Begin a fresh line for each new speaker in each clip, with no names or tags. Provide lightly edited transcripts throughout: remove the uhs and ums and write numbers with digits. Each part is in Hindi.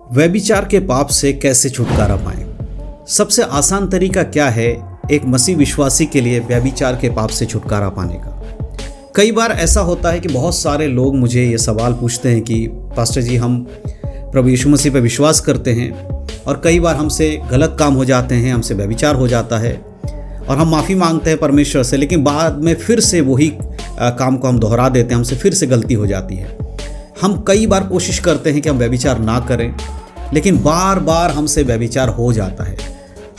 व्यभिचार के पाप से कैसे छुटकारा पाएं? सबसे आसान तरीका क्या है एक मसीह विश्वासी के लिए व्यभिचार के पाप से छुटकारा पाने का? कई बार ऐसा होता है कि बहुत सारे लोग मुझे ये सवाल पूछते हैं कि पास्टर जी, हम प्रभु यीशु मसीह पर विश्वास करते हैं और कई बार हमसे गलत काम हो जाते हैं, हमसे व्यभिचार हो जाता है और हम माफ़ी मांगते हैं परमेश्वर से, लेकिन बाद में फिर से वही काम को हम दोहरा देते हैं, हमसे फिर से गलती हो जाती है। हम कई बार कोशिश करते हैं कि हम व्यभिचार ना करें, लेकिन बार बार हमसे व्यभिचार हो जाता है।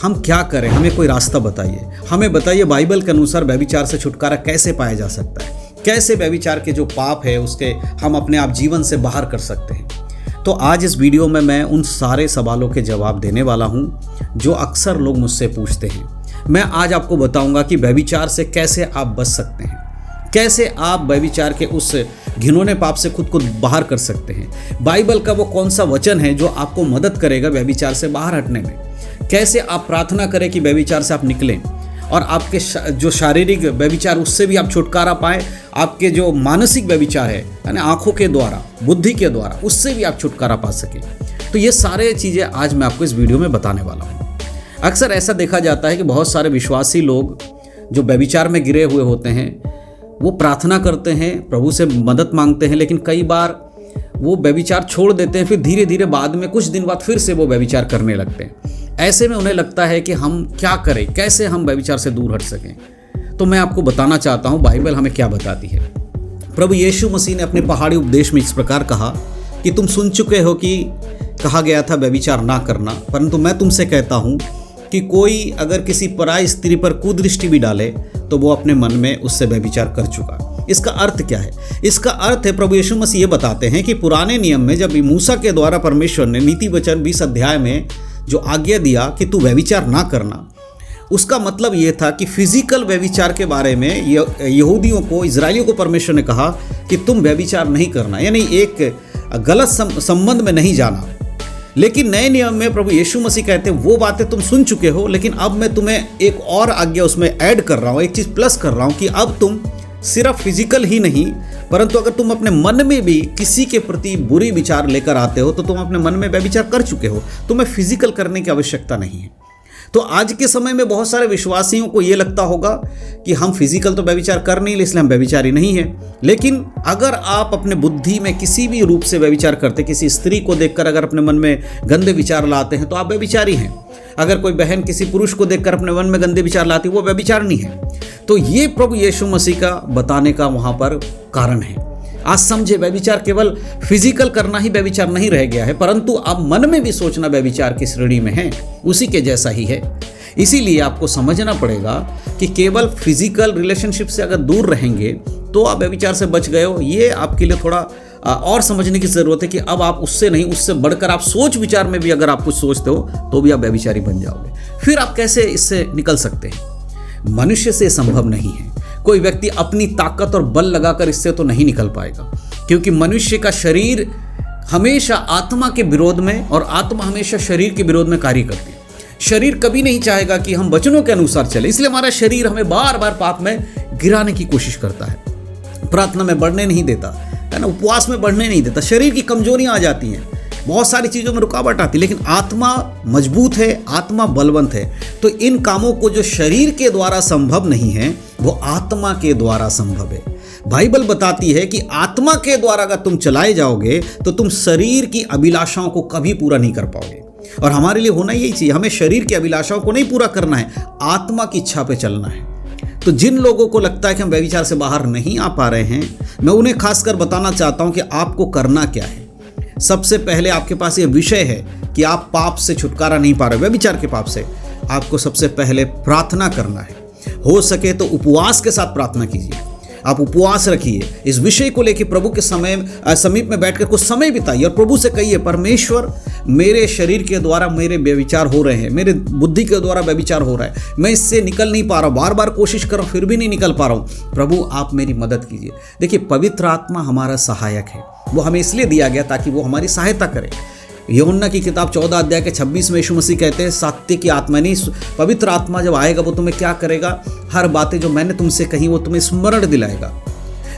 हम क्या करें? हमें कोई रास्ता बताइए, हमें बताइए बाइबल के अनुसार व्यभिचार से छुटकारा कैसे पाया जा सकता है, कैसे व्यभिचार के जो पाप है उसके हम अपने आप जीवन से बाहर कर सकते हैं। तो आज इस वीडियो में मैं उन सारे सवालों के जवाब देने वाला हूं जो अक्सर लोग मुझसे पूछते हैं। मैं आज आपको बताऊंगा कि व्यभिचार से कैसे आप बच सकते हैं, कैसे आप व्यभिचार के उस घिनौने पाप से खुद को बाहर कर सकते हैं। बाइबल का वो कौन सा वचन है जो आपको मदद करेगा व्यभिचार से बाहर हटने में, कैसे आप प्रार्थना करें कि व्यभिचार से आप निकलें और आपके जो शारीरिक व्यभिचार उससे भी आप छुटकारा पाएं, आपके जो मानसिक व्यभिचार है ना, आंखों के द्वारा, बुद्धि के द्वारा, उससे भी आप छुटकारा पा सकें। तो ये सारे चीज़ें आज मैं आपको इस वीडियो में बताने वाला हूँ। अक्सर ऐसा देखा जाता है कि बहुत सारे विश्वासी लोग जो व्यभिचार में गिरे हुए होते हैं वो प्रार्थना करते हैं, प्रभु से मदद मांगते हैं, लेकिन कई बार वो व्यभिचार छोड़ देते हैं, फिर धीरे धीरे बाद में कुछ दिन बाद फिर से वो व्यभिचार करने लगते हैं। ऐसे में उन्हें लगता है कि हम क्या करें, कैसे हम व्यभिचार से दूर हट सकें। तो मैं आपको बताना चाहता हूँ बाइबल हमें क्या बताती है। प्रभु यीशु मसीह ने अपने पहाड़ी उपदेश में इस प्रकार कहा कि तुम सुन चुके हो कि कहा गया था व्यभिचार ना करना, परंतु मैं तुमसे कहता हूँ कि कोई अगर किसी पराई स्त्री पर कुदृष्टि भी डाले तो वो अपने मन में उससे व्यभिचार कर चुका। इसका अर्थ क्या है? इसका अर्थ है, प्रभु यीशु मसीह ये बताते हैं कि पुराने नियम में जब मूसा के द्वारा परमेश्वर ने नीति वचन 20 अध्याय में जो आज्ञा दिया कि तू व्यभिचार ना करना, उसका मतलब ये था कि फिजिकल व्यभिचार के बारे में यहूदियों को, इजरायलियों को परमेश्वर ने कहा कि तुम व्यभिचार नहीं करना, यानी एक गलत संबंध में नहीं जाना। लेकिन नए नियम में प्रभु यीशु मसीह कहते हैं वो बातें तुम सुन चुके हो, लेकिन अब मैं तुम्हें एक और आज्ञा उसमें ऐड कर रहा हूँ, एक चीज़ प्लस कर रहा हूँ कि अब तुम सिर्फ फिजिकल ही नहीं, परंतु अगर तुम अपने मन में भी किसी के प्रति बुरी विचार लेकर आते हो तो तुम अपने मन में व्यभिचार कर चुके हो, तुम्हें फिजिकल करने की आवश्यकता नहीं है। तो आज के समय में बहुत सारे विश्वासियों को ये लगता होगा कि हम फिजिकल तो व्यभिचार कर नहीं, इसलिए हम व्यभिचारी नहीं है। लेकिन अगर आप अपने बुद्धि में किसी भी रूप से व्यभिचार करते, किसी स्त्री को देखकर अगर अपने मन में गंदे विचार लाते हैं तो आप व्यभिचारी हैं। अगर कोई बहन किसी पुरुष को देखकर अपने मन में गंदे विचार लाती है, वो व्यभिचारिणी है। तो ये प्रभु यीशु मसीह का बताने का वहाँ पर कारण है। आज समझे, व्यभिचार केवल फिजिकल करना ही व्यभिचार नहीं रह गया है, परंतु अब मन में भी सोचना व्यभिचार की श्रेणी में है, उसी के जैसा ही है। इसीलिए आपको समझना पड़ेगा कि केवल फिजिकल रिलेशनशिप से अगर दूर रहेंगे तो आप व्यभिचार से बच गए हो। ये आपके लिए थोड़ा और समझने की ज़रूरत है कि अब आप उससे नहीं, उससे बढ़कर आप सोच विचार में भी अगर आप कुछ सोचते हो तो भी आप व्यभिचारी बन जाओगे। फिर आप कैसे इससे निकल सकते हैं? मनुष्य से संभव नहीं है। कोई व्यक्ति अपनी ताकत और बल लगाकर इससे तो नहीं निकल पाएगा, क्योंकि मनुष्य का शरीर हमेशा आत्मा के विरोध में और आत्मा हमेशा शरीर के विरोध में कार्य करती है। शरीर कभी नहीं चाहेगा कि हम वचनों के अनुसार चले, इसलिए हमारा शरीर हमें बार बार पाप में गिराने की कोशिश करता है। प्रार्थना में बढ़ने नहीं देता है ना, उपवास में बढ़ने नहीं देता। शरीर की कमजोरियां आ जाती हैं, बहुत सारी चीज़ों में रुकावट आती है, लेकिन आत्मा मजबूत है, आत्मा बलवंत है। तो इन कामों को जो शरीर के द्वारा संभव नहीं है वो आत्मा के द्वारा संभव है। बाइबल बताती है कि आत्मा के द्वारा अगर तुम चलाए जाओगे तो तुम शरीर की अभिलाषाओं को कभी पूरा नहीं कर पाओगे। और हमारे लिए होना यही चाहिए, हमें शरीर की अभिलाषाओं को नहीं पूरा करना है, आत्मा की इच्छा पे चलना है। तो जिन लोगों को लगता है कि हम व्यभिचार से बाहर नहीं आ पा रहे हैं, मैं उन्हें खासकर बताना चाहता हूं कि आपको करना क्या है। सबसे पहले आपके पास ये विषय है कि आप पाप से छुटकारा नहीं पा रहे, व्यभिचार के पाप से। आपको सबसे पहले प्रार्थना करना है। हो सके तो उपवास के साथ प्रार्थना कीजिए। आप उपवास रखिए, इस विषय को लेकर प्रभु के समीप में बैठकर कुछ समय बिताइए और प्रभु से कहिए, परमेश्वर मेरे शरीर के द्वारा मेरे व्यभिचार हो रहे हैं, मेरे बुद्धि के द्वारा व्यभिचार हो रहा है, मैं इससे निकल नहीं पा रहा हूँ, बार बार कोशिश कर रहा हूँ फिर भी नहीं निकल पा रहा हूँ, प्रभु आप मेरी मदद कीजिए। देखिए, पवित्र आत्मा हमारा सहायक है, वो हमें इसलिए दिया गया ताकि वो हमारी सहायता करे। यूहन्ना की किताब 14 अध्याय के 26 में यीशु मसीह कहते हैं, सत्य की आत्मा नहीं, पवित्र आत्मा जब आएगा वो तुम्हें क्या करेगा? हर बातें जो मैंने तुमसे कही वो तुम्हें स्मरण दिलाएगा।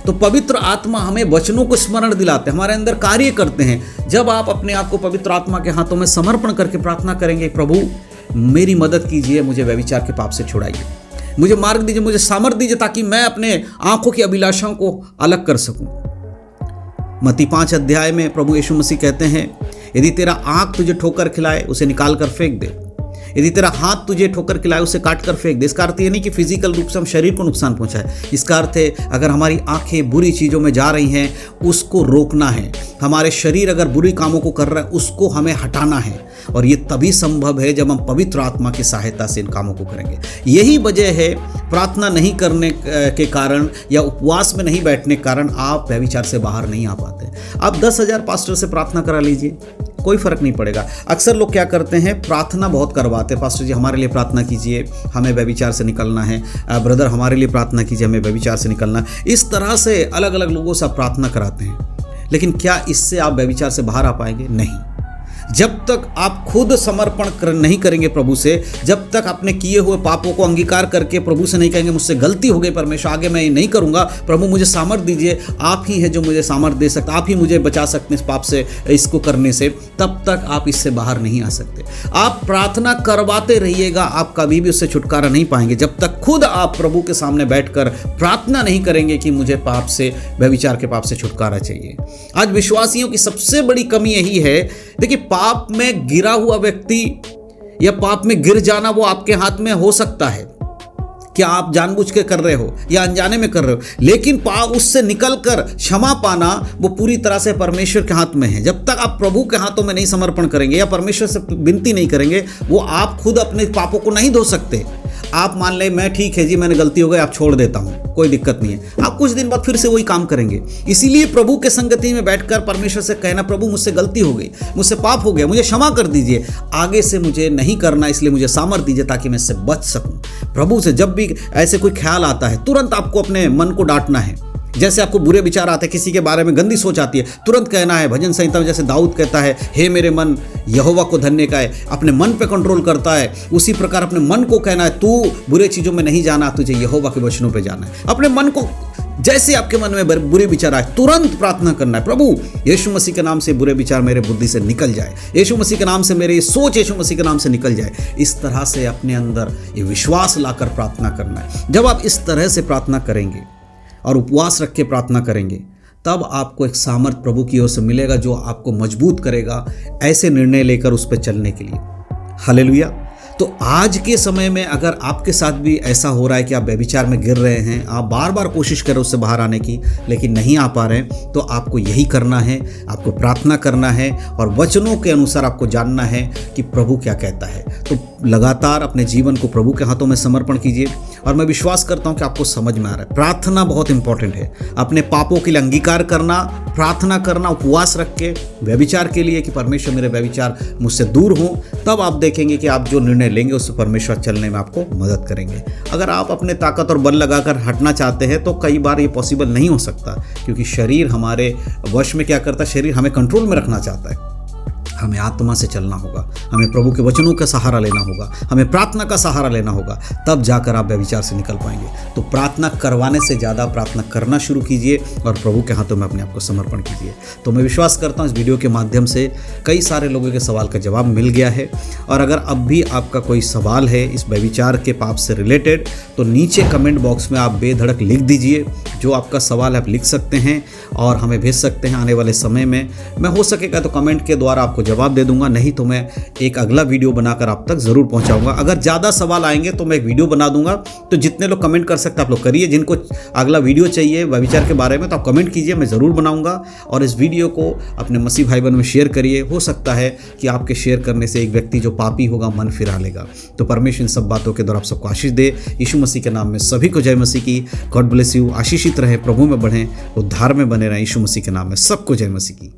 तो पवित्र आत्मा हमें वचनों को स्मरण दिलाते हैं, हमारे अंदर कार्य करते हैं। जब आप अपने आप को पवित्र आत्मा के हाथों में समर्पण करके प्रार्थना करेंगे, प्रभु मेरी मदद कीजिए, मुझे व्यभिचार के पाप से छुड़ाइए, मुझे मार्ग दीजिए, मुझे सामर्थ दीजिए ताकि मैं अपने आंखों की अभिलाषाओं को अलग कर सकूं। मत्ती 5 अध्याय में प्रभु यीशु मसीह कहते हैं, यदि तेरा आंख तुझे ठोकर खिलाए उसे निकाल कर फेंक दे, यदि तेरा हाथ तुझे ठोकर खिलाए उसे काट कर फेंक दे। इसका अर्थ ये नहीं कि फिजिकल रूप से हम शरीर को नुकसान पहुंचाए, इसका अर्थ है अगर हमारी आंखें बुरी चीज़ों में जा रही हैं उसको रोकना है, हमारे शरीर अगर बुरी कामों को कर रहा है उसको हमें हटाना है। और ये तभी संभव है जब हम पवित्र आत्मा की सहायता से इन कामों को करेंगे। यही वजह है प्रार्थना नहीं करने के कारण या उपवास में नहीं बैठने के कारण आप व्यभिचार से बाहर नहीं आ पाते। आप 10,000 पास्टर से प्रार्थना करा लीजिए, कोई फर्क नहीं पड़ेगा। अक्सर लोग क्या करते हैं, प्रार्थना बहुत करवाते हैं, पास्टर जी हमारे लिए प्रार्थना कीजिए, हमें व्यभिचार से निकलना है, ब्रदर हमारे लिए प्रार्थना कीजिए, हमें व्यभिचार से निकलना है। इस तरह से अलग अलग लोगों से आप प्रार्थना कराते हैं, लेकिन क्या इससे आप व्यभिचार से बाहर आ पाएंगे? नहीं। जब तक आप खुद समर्पण नहीं करेंगे प्रभु से, जब तक अपने किए हुए पापों को अंगीकार करके प्रभु से नहीं कहेंगे मुझसे गलती हो गई परमेश्वर, आगे मैं ये नहीं करूंगा, प्रभु मुझे सामर्थ दीजिए, आप ही है जो मुझे सामर्थ दे सकते, आप ही मुझे बचा सकते हैं इस पाप से, इसको करने से, तब तक आप इससे बाहर नहीं आ सकते। आप प्रार्थना करवाते रहिएगा, आप कभी भी उससे छुटकारा नहीं पाएंगे जब तक खुद आप प्रभु के सामने बैठकर प्रार्थना नहीं करेंगे कि मुझे पाप से, व्यभिचार के पाप से छुटकारा चाहिए। आज विश्वासियों की सबसे बड़ी कमी यही है। देखिए, पाप में गिरा हुआ व्यक्ति या पाप में गिर जाना वो आपके हाथ में हो सकता है, क्या आप जानबूझ के कर रहे हो या अनजाने में कर रहे हो, लेकिन उससे निकलकर क्षमा पाना वो पूरी तरह से परमेश्वर के हाथ में है। जब तक आप प्रभु के हाथों में नहीं समर्पण करेंगे या परमेश्वर से विनती नहीं करेंगे, वो आप खुद अपने पापों को नहीं धो सकते। आप मान ले मैं ठीक है जी, मैंने गलती हो गई, आप छोड़ देता हूँ, कोई दिक्कत नहीं है, आप कुछ दिन बाद फिर से वही काम करेंगे। इसीलिए प्रभु के संगति में बैठकर परमेश्वर से कहना, प्रभु मुझसे गलती हो गई, मुझसे पाप हो गया, मुझे क्षमा कर दीजिए, आगे से मुझे नहीं करना, इसलिए मुझे सामर्थ दीजिए ताकि मैं इससे बच सकूं। प्रभु से जब भी ऐसे कोई ख्याल आता है, तुरंत आपको अपने मन को डांटना है। जैसे आपको बुरे विचार आते हैं, किसी के बारे में गंदी सोच आती है, तुरंत कहना है, भजन संहिता में जैसे दाऊद कहता है, हे मेरे मन यहोवा को धन्य का है, अपने मन पे कंट्रोल करता है, उसी प्रकार अपने मन को कहना है, तू बुरे चीज़ों में नहीं जाना, तुझे यहोवा के वचनों पे जाना है। अपने मन को, जैसे आपके मन में बुरे विचार आए, तुरंत प्रार्थना करना है, प्रभु यीशु मसीह के नाम से बुरे विचार मेरे बुद्धि से निकल जाए, यीशु मसीह के नाम से मेरी सोच यीशु मसीह के नाम से निकल जाए। इस तरह से अपने अंदर ये विश्वास लाकर प्रार्थना करना है। जब आप इस तरह से प्रार्थना करेंगे और उपवास रख के प्रार्थना करेंगे, तब आपको एक सामर्थ प्रभु की ओर से मिलेगा जो आपको मजबूत करेगा ऐसे निर्णय लेकर उस पर चलने के लिए। हालेलुया। तो आज के समय में अगर आपके साथ भी ऐसा हो रहा है कि आप व्यभिचार में गिर रहे हैं, आप बार बार कोशिश कर रहे उससे बाहर आने की लेकिन नहीं आ पा रहे हैं, तो आपको यही करना है, आपको प्रार्थना करना है और वचनों के अनुसार आपको जानना है कि प्रभु क्या कहता है। तो लगातार अपने जीवन को प्रभु के हाथों में समर्पण कीजिए और मैं विश्वास करता हूं कि आपको समझ में आ रहा है। प्रार्थना बहुत इंपॉर्टेंट है, अपने पापों के लिए अंगीकार करना, प्रार्थना करना, उपवास रख के व्यभिचार के लिए कि परमेश्वर मेरे व्यभिचार मुझसे दूर हो, तब आप देखेंगे कि आप जो निर्णय लेंगे उससे परमेश्वर चलने में आपको मदद करेंगे। अगर आप अपने ताकत और बल लगाकर हटना चाहते हैं तो कई बार ये पॉसिबल नहीं हो सकता, क्योंकि शरीर हमारे वश में क्या करता है, शरीर हमें कंट्रोल में रखना चाहता है। हमें आत्मा से चलना होगा, हमें प्रभु के वचनों का सहारा लेना होगा, हमें प्रार्थना का सहारा लेना होगा, तब जाकर आप व्यभिचार से निकल पाएंगे। तो प्रार्थना करवाने से ज़्यादा प्रार्थना करना शुरू कीजिए और प्रभु के हाथों में अपने आप को समर्पण कीजिए। तो मैं विश्वास करता हूँ इस वीडियो के माध्यम से कई सारे लोगों के सवाल का जवाब मिल गया है। और अगर अब भी आपका कोई सवाल है इस व्यभिचार के पाप से रिलेटेड, तो नीचे कमेंट बॉक्स में आप बेधड़क लिख दीजिए, जो आपका सवाल आप लिख सकते हैं और हमें भेज सकते हैं। आने वाले समय में मैं हो सकेगा तो कमेंट के द्वारा आपको जवाब दे दूंगा, नहीं तो मैं एक अगला वीडियो बनाकर आप तक ज़रूर पहुंचाऊंगा। अगर ज़्यादा सवाल आएंगे तो मैं एक वीडियो बना दूंगा, तो जितने लोग कमेंट कर सकते हैं आप लोग करिए। जिनको अगला वीडियो चाहिए व्यभिचार के बारे में तो आप कमेंट कीजिए, मैं ज़रूर बनाऊंगा। और इस वीडियो को अपने मसीह भाई बहन में शेयर करिए, हो सकता है कि आपके शेयर करने से एक व्यक्ति जो पापी होगा मन फिरा लेगा। तो परमेश्वर इन सब बातों के द्वारा आप सबको आशीष दे। यीशु मसीह के नाम में सभी को जय मसीह की। God bless you. आशीषित रहे, प्रभु में बढ़ें, उद्धार में बने रहें। यीशु मसीह के नाम में सबको जय मसीह की।